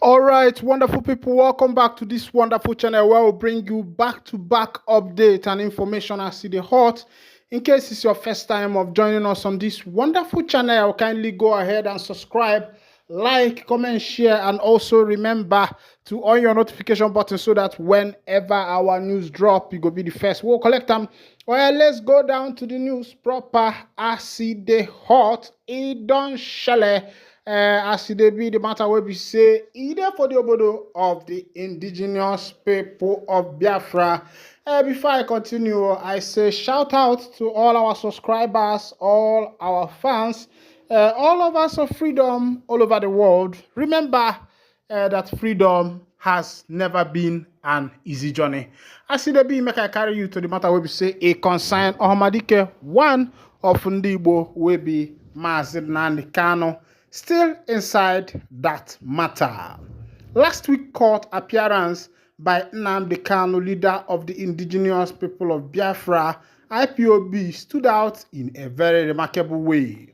All right, wonderful people, welcome back to this wonderful channel where we'll bring you back-to-back update and information as see the hot. In case it's your first time of joining us on this wonderful channel, kindly go ahead and subscribe, like, comment, share, and also remember to on your notification button so that whenever our news drop, you go be the first. We'll collect them. Well, let's go down to the news proper. I see the hot. It don't shele. As it be the matter where we say either for the obodo of the indigenous people of Biafra. Before I continue, I say shout out to all our subscribers, all our fans, all of us of freedom all over the world. Remember that freedom has never been an easy journey. As it be, make I carry you to the matter where we say a consign ohanezendigbo, one of Ndigbo will be Nnamdi Kanu. Still inside that matter. Last week court appearance by Nnamdi Kanu, leader of the indigenous people of Biafra, IPOB, stood out in a very remarkable way.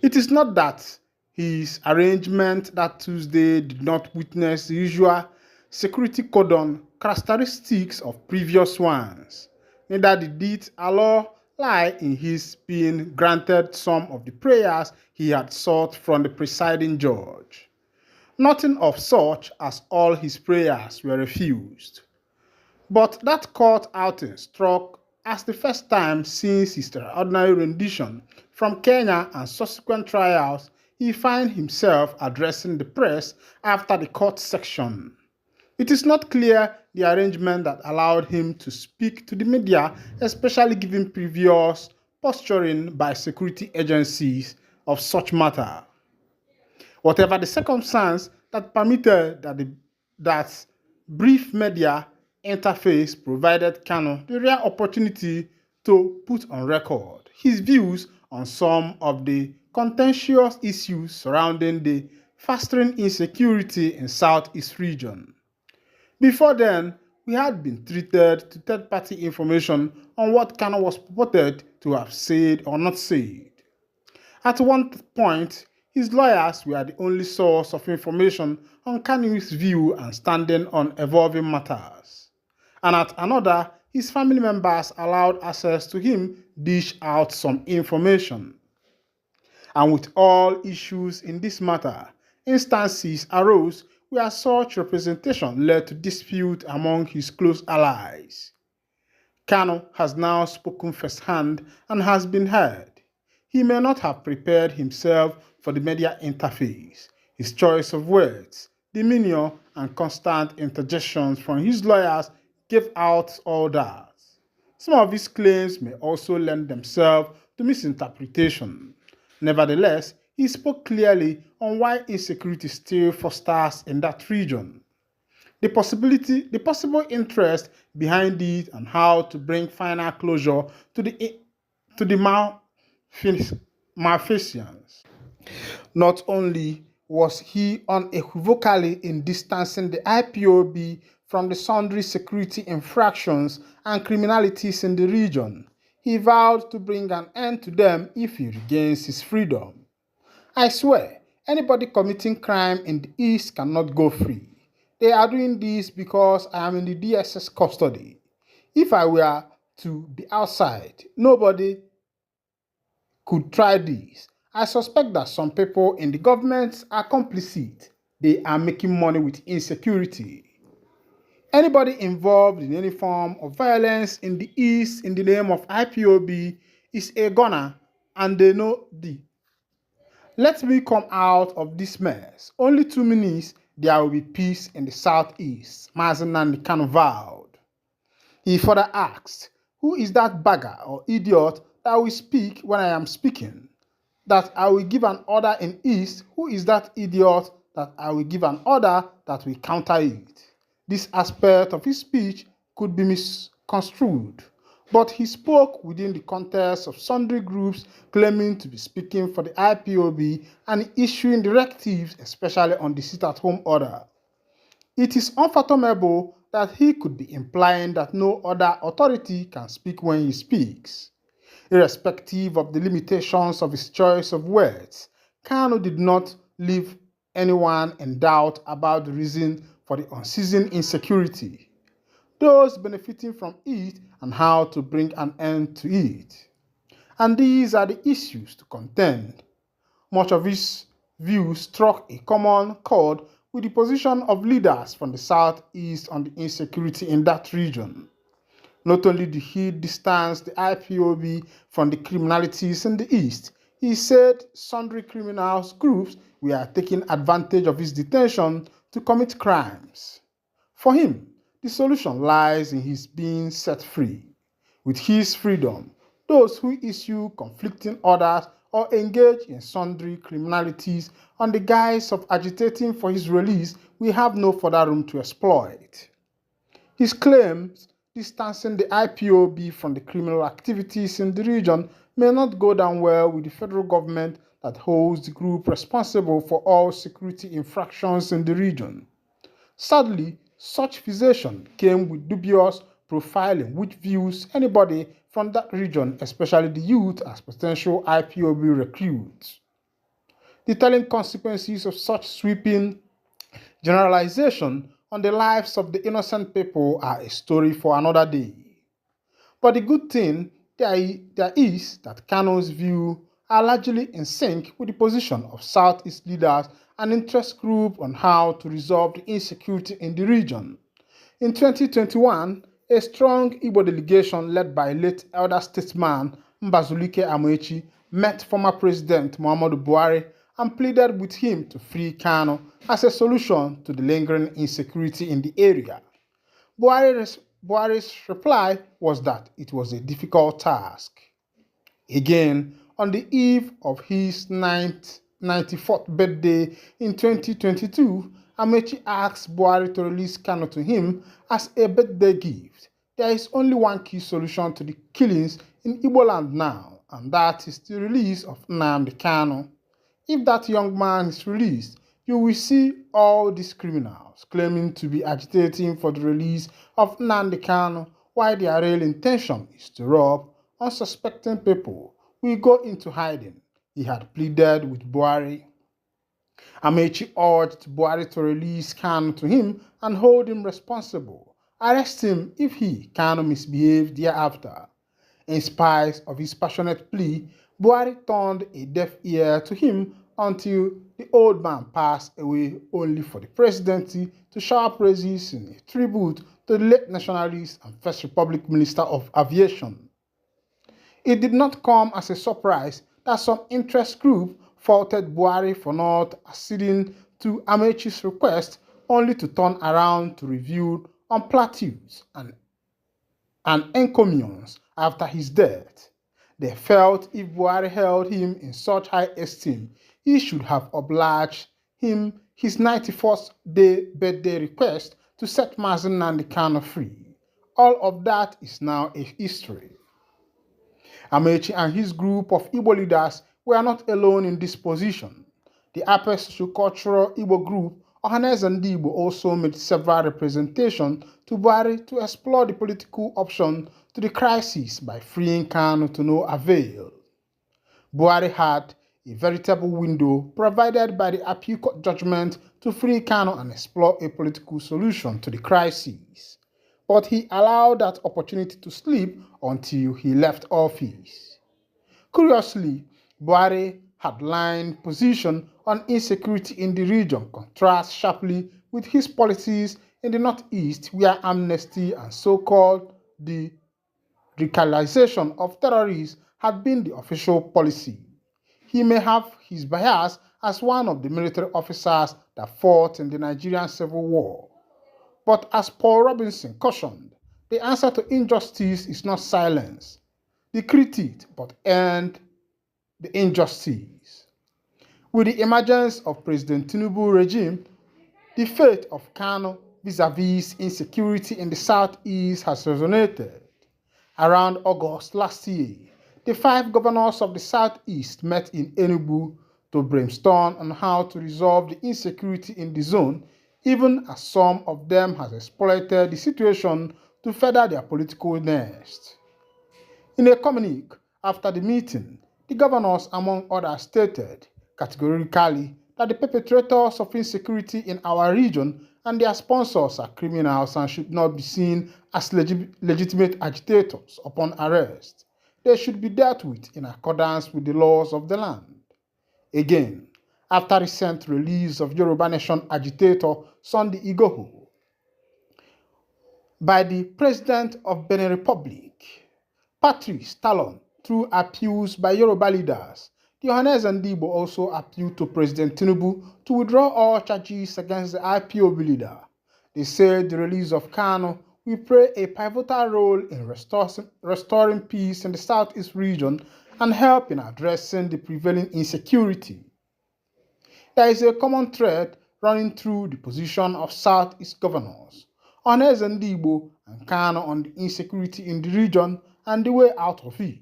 It is not that his arrangement that Tuesday did not witness the usual security cordon characteristics of previous ones. Neither did it lie in his being granted some of the prayers he had sought from the presiding judge. Nothing of such as all his prayers were refused. But that court outing struck as the first time since his extraordinary rendition from Kenya and subsequent trials he found himself addressing the press after the court section. It is not clear the arrangement that allowed him to speak to the media, especially given previous posturing by security agencies of such matter. Whatever the circumstance that permitted that brief media interface provided Kanu the rare opportunity to put on record his views on some of the contentious issues surrounding the festering insecurity in Southeast region. Before then, we had been treated to third-party information on what Kanu was purported to have said or not said. At one point, his lawyers were the only source of information on Kanu's view and standing on evolving matters. And at another, his family members allowed access to him dish out some information. And with all issues in this matter, instances arose where such representation led to dispute among his close allies. Kanu has now spoken firsthand and has been heard. He may not have prepared himself for the media interface. His choice of words, demeanor, and constant interjections from his lawyers gave out all that. Some of his claims may also lend themselves to misinterpretation. Nevertheless, he spoke clearly on why insecurity still fosters in that region, the possible interest behind it, and how to bring final closure to the malfeasance. Not only was he unequivocally in distancing the IPOB from the sundry security infractions and criminalities in the region, he vowed to bring an end to them if he regains his freedom. I swear, anybody committing crime in the East cannot go free. They are doing this because I am in the DSS custody. If I were to be outside, nobody could try this. I suspect that some people in the government are complicit. They are making money with insecurity. Anybody involved in any form of violence in the East in the name of IPOB is a gunner, and they know the. Let me come out of this mess. Only 2 minutes, there will be peace in the Southeast, Nnamdi Kanu vowed. He further asked, who is that bagger or idiot that will speak when I am speaking? That I will give an order in East, who is that idiot that I will give an order that will counter it? This aspect of his speech could be misconstrued, but he spoke within the context of sundry groups claiming to be speaking for the IPOB and issuing directives, especially on the sit-at-home order. It is unfathomable that he could be implying that no other authority can speak when he speaks. Irrespective of the limitations of his choice of words, Kanu did not leave anyone in doubt about the reason for the unceasing insecurity, those benefiting from it, and how to bring an end to it. And these are the issues to contend. Much of his views struck a common chord with the position of leaders from the southeast on the insecurity in that region. Not only did he distance the IPOB from the criminalities in the east, he said sundry criminals groups were taking advantage of his detention to commit crimes. For him, the solution lies in his being set free. With his freedom, those who issue conflicting orders or engage in sundry criminalities on the guise of agitating for his release will have no further room to exploit. His claims distancing the IPOB from the criminal activities in the region may not go down well with the federal government that holds the group responsible for all security infractions in the region. Sadly, such fixation came with dubious profiling which views anybody from that region, especially the youth, as potential IPOB recruits. The telling consequences of such sweeping generalization on the lives of the innocent people are a story for another day. But the good thing there is that Kanu's views are largely in sync with the position of Southeast leaders and interest groups on how to resolve the insecurity in the region. In 2021, a strong Igbo delegation led by late elder statesman Mbazulike Amaechi met former President Muhammadu Buhari and pleaded with him to free Kanu as a solution to the lingering insecurity in the area. Buhari's reply was that it was a difficult task. Again, on the eve of his 94th birthday in 2022, Amaechi asked Buhari to release Kanu to him as a birthday gift. There is only one key solution to the killings in Igbo land now, and that is the release of Nnamdi Kanu. If that young man is released, you will see all these criminals claiming to be agitating for the release of Nnamdi Kanu, while their real intention is to rob unsuspecting people will go into hiding, he had pleaded with Buhari. Amaechi urged Buhari to release Kanu to him and hold him responsible. Arrest him if he, Kanu, misbehaved thereafter. In spite of his passionate plea, Buhari turned a deaf ear to him until the old man passed away, only for the presidency to shower praises in a tribute to the late nationalist and First Republic Minister of Aviation. It did not come as a surprise that some interest group faulted Buhari for not acceding to Amaechi's request, only to turn around to review on plateaus and encomiums after his death. They felt if Buhari held him in such high esteem, he should have obliged him his 91st day birthday request to set Mazi Nnamdi Kanu free. All of that is now a history. Amaechi and his group of Igbo leaders were not alone in this position. The upper socio-cultural Igbo group, ohanezendigbo, also made several representations to Buhari to explore the political option to the crisis by freeing Kanu to no avail. Buhari had a veritable window provided by the appeal court judgment to free Kanu and explore a political solution to the crisis. But he allowed that opportunity to slip until he left office. Curiously, Buhari hardline position on insecurity in the region contrasts sharply with his policies in the northeast, where amnesty and so-called de-radicalization of terrorists had been the official policy. He may have his bias as one of the military officers that fought in the Nigerian Civil War. But as Paul Robinson cautioned, the answer to injustice is not silence. Decree it, but end the injustice. With the emergence of President Tinubu's regime, the fate of Kanu vis-a-vis insecurity in the southeast has resonated. Around August last year, the 5 governors of the southeast met in Enugu to brainstorm on how to resolve the insecurity in the zone, even as some of them have exploited the situation to further their political nest. In a communique after the meeting, the governors, among others, stated categorically that the perpetrators of insecurity in our region and their sponsors are criminals and should not be seen as legitimate agitators upon arrest. They should be dealt with in accordance with the laws of the land. Again, after recent release of Yoruba Nation agitator Sunday Igboho by the President of Benin Republic, Patrice Talon, through appeals by Yoruba leaders, the ohanezendigbo also appealed to President Tinubu to withdraw all charges against the IPOB leader. They said the release of Kanu will play a pivotal role in restoring peace in the Southeast region and help in addressing the prevailing insecurity. There is a common thread running through the position of Southeast governors, ohanezendigbo and Kanu, on the insecurity in the region and the way out of it.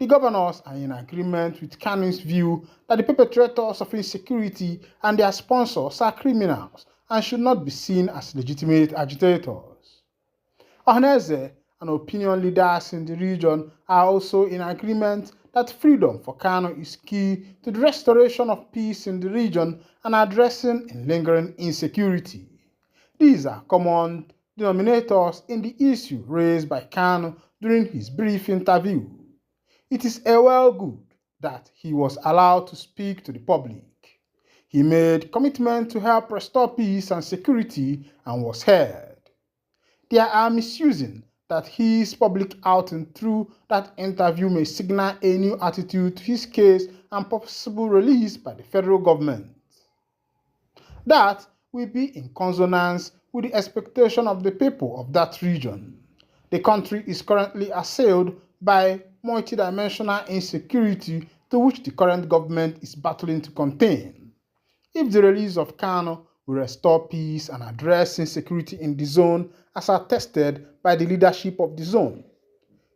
The governors are in agreement with Kanu's view that the perpetrators of insecurity and their sponsors are criminals and should not be seen as legitimate agitators. Ohaneze and opinion leaders in the region are also in agreement that freedom for Kanu is key to the restoration of peace in the region and addressing lingering insecurity. These are common denominators in the issue raised by Kanu during his brief interview. It is a well good that he was allowed to speak to the public. He made commitment to help restore peace and security and was heard. There are misusing that his public outing through that interview may signal a new attitude to his case and possible release by the federal government. That will be in consonance with the expectation of the people of that region. The country is currently assailed by multidimensional insecurity to which the current government is battling to contain. If the release of Kanu will restore peace and address insecurity in the zone as attested by the leadership of the zone,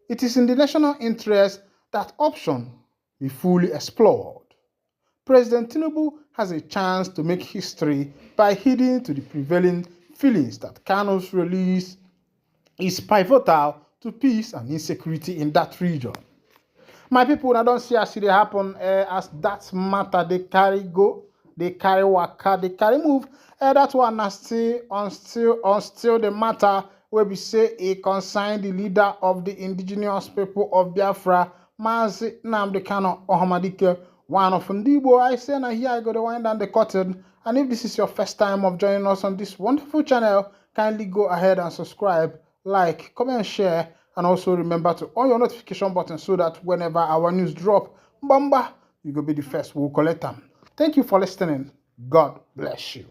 it is in the national interest that option be fully explored. President Tinubu has a chance to make history by heeding to the prevailing feelings that Kanu's release is pivotal to peace and insecurity in that region. My people, I don't see as it happen as that matter they carry go, they carry waka, they carry move. That one is still the matter where we say it concern the leader of the indigenous people of Biafra, Mazi Nnamdi Kanu Ohamadike, one of Ndibo. I say now here I go to wind down the curtain. And if this is your first time of joining us on this wonderful channel, kindly go ahead and subscribe, like, comment, share, and also remember to on your notification button so that whenever our news drop, bamba, you go be the first who collect them. Thank you for listening. God bless you.